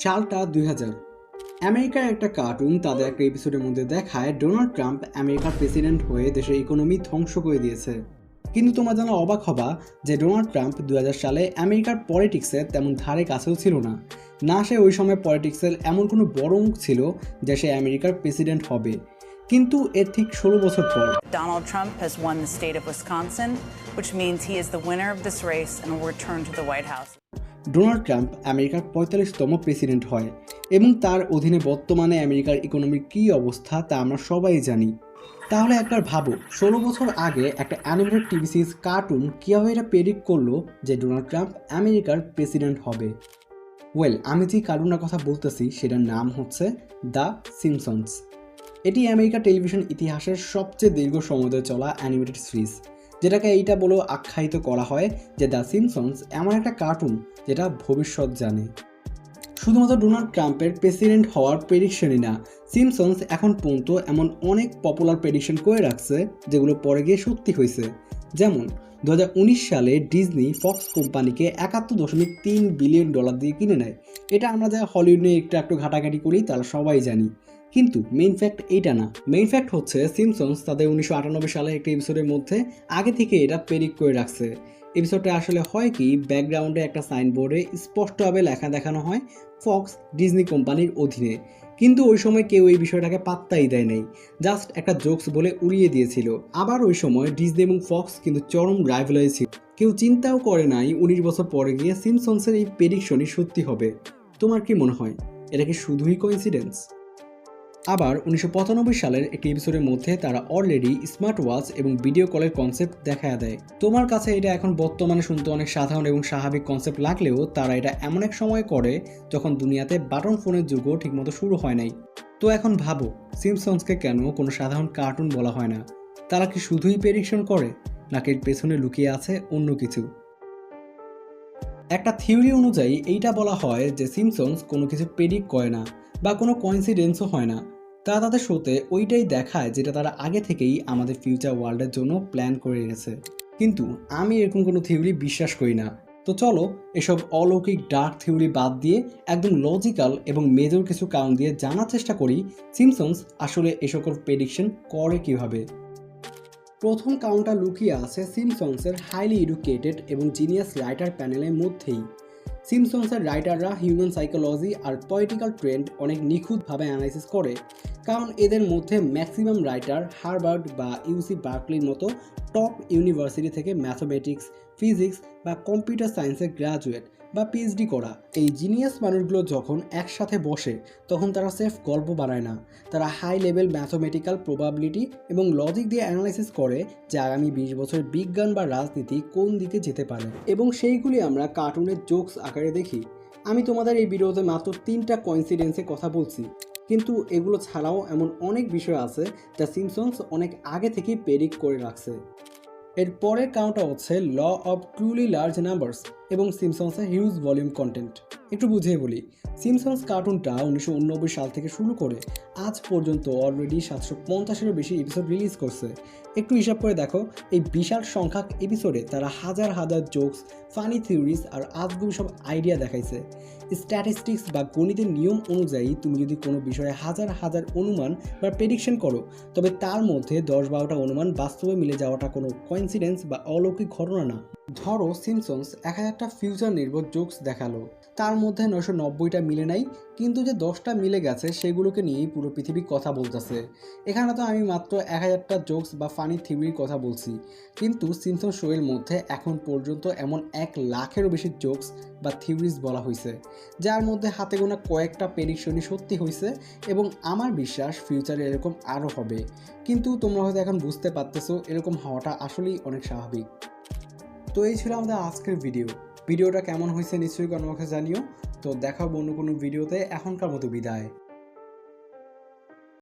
সালটা 2000। আমেরিকার একটা কার্টুন তাদের একটা এপিসোডের মধ্যে দেখায় ডোনাল্ড ট্রাম্প আমেরিকার প্রেসিডেন্ট হয়ে দেশের ইকোনমি ধ্বংস করে দিয়েছে। কিন্তু তোমরা যেন অবাক হবা যে ডোনাল্ড ট্রাম্প 2000 সালে আমেরিকার পলিটিক্সে তেমন ধারে কাছেও ছিল না। না সে ওই সময় পলিটিক্সের এমন কোনো বড় মুখ ছিল যে সে আমেরিকার প্রেসিডেন্ট হবে। কিন্তু এর ঠিক 16 বছর পর Donald Trump has won the state of Wisconsin, which means he is the winner of this race and will return to the White House. Donald Trump আমেরিকার 45তম প্রেসিডেন্ট হয় এবং তার অধীনে বর্তমানে আমেরিকার ইকোনমির কী অবস্থা তা আমরা সবাই জানি। তাহলে একবার ভাবো 16 বছর আগে একটা অ্যানিমেটেড টিভি সিরিজ কার্টুন কীভাবে এটা প্রেডিক্ট করলো যে ডোনাল্ড ট্রাম্প আমেরিকার প্রেসিডেন্ট হবে। আমি যে কার্টুনটার কথা বলতেছি সেটার নাম হচ্ছে দ্য সিম্পসনস। এটি আমেরিকার টেলিভিশন ইতিহাসের সবচেয়ে দীর্ঘ সময় ধরে চলা অ্যানিমেটেড সিরিজ, যেটাকে এইটা বলেও আখ্যায়িত করা হয় যে দ্য সিম্পসনস এমন একটা কার্টুন যেটা ভবিষ্যৎ জানে। শুধুমাত্র ডোনাল্ড ট্রাম্পের প্রেসিডেন্ট হওয়ার প্রেডিকশনই না, সিম্পসনস এখন পর্যন্ত এমন অনেক পপুলার প্রেডিকশন করে রাখছে যেগুলো পরে গিয়ে সত্যি হয়েছে। যেমন 2019 সালে ডিজনি ফক্স কোম্পানিকে $71.3 বিলিয়ন দিয়ে কিনে নেয়। এটা আমরা যা হলিউড নিয়ে একটু ঘাটাঘাটি করি তারা সবাই জানি, কিন্তু মেইন ফ্যাক্ট এইটা না। মেইন ফ্যাক্ট হচ্ছে সিম্পসনস তাদের 1998 সালে একটা এপিসোডের মধ্যে আগে থেকে এটা প্রেডিক্ট করে রাখছে। এপিসোডটা আসলে হয় কি, ব্যাকগ্রাউন্ডে একটা সাইনবোর্ডে স্পষ্টভাবে লেখা দেখানো হয় ফক্স ডিজনি কোম্পানির অধীনে, কিন্তু ওই সময় কেউ এই বিষয়টাকে পাত্তাই দেয় নাই, জাস্ট একটা জোকস বলে উড়িয়ে দিয়েছিল। আবার ওই সময় ডিজনি এবং ফক্স কিন্তু চরম রাইভালরি ছিল, কেউ চিন্তাও করে নাই 19 বছর পরে গিয়ে সিম্পসনসের এই প্রেডিকশনই সত্যি হবে। তোমার কি মনে হয় এটা কি শুধুই কোইন্সিডেন্স? আবার 1995 সালের একটি এপিসোডের মধ্যে তারা অলরেডি স্মার্ট ওয়াচ এবং ভিডিও কলের কনসেপ্ট দেখা দেয়। তোমার কাছে এটা এখন বর্তমানে শুনতে অনেক সাধারণ এবং স্বাভাবিক কনসেপ্ট লাগলেও তারা এটা এমন এক সময় করে যখন দুনিয়াতে বাটন ফোনের যুগও ঠিকমতো শুরু হয় নাই। তো এখন ভাবো সিম্পসনসকে কেন কোনো সাধারণ কার্টুন বলা হয় না? তারা কি শুধুই প্রেডিকশন করে, নাকি এর পেছনে লুকিয়ে আছে অন্য কিছু? একটা থিওরি অনুযায়ী এইটা বলা হয় যে সিম্পসনস কোনো কিছু প্রেডিক্ট করে না বা কোনো কোইন্সিডেন্সও হয় না। তারা তাদের শোতে ওইটাই দেখায় যেটা তারা আগে থেকেই আমাদের ফিউচার ওয়ার্ল্ডের জন্য প্ল্যান করে রেখেছে। কিন্তু আমি এরকম কোনো থিওরি বিশ্বাস করি না। তো চলো এসব অলৌকিক ডার্ক থিওরি বাদ দিয়ে একদম লজিক্যাল এবং মেজর কিছু কারণ দিয়ে জানার চেষ্টা করি সিম্পসনস আসলে এ সকল প্রেডিকশন করে কীভাবে। প্রথম কারণটা লুকিয়ে আছে সিম্পসনসের হাইলি এডুকেটেড এবং জিনিয়াস রাইটার প্যানেলের মধ্যেই। সিম্পসনসের রাইটাররা হিউম্যান সাইকোলজি আর পলিটিক্যাল ট্রেন্ড অনেক নিখুঁতভাবে অ্যানালাইসিস করে, কারণ এদের মধ্যে ম্যাক্সিমাম রাইটার হার্ভার্ড বা ইউসি বার্কলির মতো টপ ইউনিভার্সিটি থেকে ম্যাথমেটিক্স, ফিজিক্স বা কম্পিউটার সায়েন্সের গ্র্যাজুয়েট বা পিএইচডি করা। এই জিনিয়াস মানুষগুলো যখন একসাথে বসে তখন তারা সেফ গল্প বানায় না, তারা হাই লেভেল ম্যাথমেটিক্যাল প্রবাবিলিটি এবং লজিক দিয়ে অ্যানালাইসিস করে যে আগামী 20 বছরের বিজ্ঞান বা রাজনীতি কোন দিকে যেতে পারে, এবং সেইগুলি আমরা কার্টুনের জোকস আকারে দেখি। আমি তোমাদের এই ভিডিওতে মাত্র 3টা কোইন্সিডেন্সের কথা বলছি, কিন্তু এগুলো ছাড়াও এমন অনেক বিষয় আছে যা সিম্পসনস অনেক আগে থেকেই প্রেডিক্ট করে রাখছে। এর পরের কারণটা হচ্ছে law of truly large numbers এবং সিম্পসনসের হিউজ ভলিউম কন্টেন্ট। একটু বুঝিয়ে বলি, সিম্পসনস কার্টুনটা 1989 সাল থেকে শুরু করে আজ পর্যন্ত অলরেডি 750-এরও বেশি এপিসোড রিলিজ করছে। একটু হিসাব করে দেখো, এই বিশাল সংখ্যক এপিসোডে তারা হাজার হাজার জোকস, ফানি থিওরিজ আর আজগুবি সব আইডিয়া দেখাইছে। স্ট্যাটিস্টিক্স বা গণিতের নিয়ম অনুযায়ী তুমি যদি কোনো বিষয়ে হাজার হাজার অনুমান বা প্রেডিকশন করো, তবে তার মধ্যে 10-12টা অনুমান বাস্তবে মিলে যাওয়াটা কোনো কোইন্সিডেন্স বা অলৌকিক ঘটনা না। ধরো সিম্পসনস 1000টা ফিউচার নির্ভর জোকস দেখালো, তার মধ্যে 990টা মিলে নাই, কিন্তু যে 10টা মিলে গেছে সেগুলোকে নিয়েই পুরো পৃথিবী কথা বলতেছে। এখানে তো আমি মাত্র 1000টা জোকস বা ফানি থিওরির কথা বলছি, কিন্তু সিম্পসন শোয়ের মধ্যে এখন পর্যন্ত এমন 1 লাখেরও বেশি জোকস বা থিওরিজ বলা হয়েছে, যার মধ্যে হাতে গোনা কয়েকটা প্রেডিকশনই সত্যি হয়েছে, এবং আমার বিশ্বাস ফিউচারে এরকম আরও হবে। কিন্তু তোমরা হয়তো এখন বুঝতে পারতেছো এরকম হওয়াটা আসলেই অনেক স্বাভাবিক। তো এই ছিল আমাদের আজকের ভিডিওটা কেমন হয়েছে নিশ্চয়ই আমাকে জানিও। তো দেখাবো অন্য কোনো ভিডিওতে, এখনকার মতো বিদায়।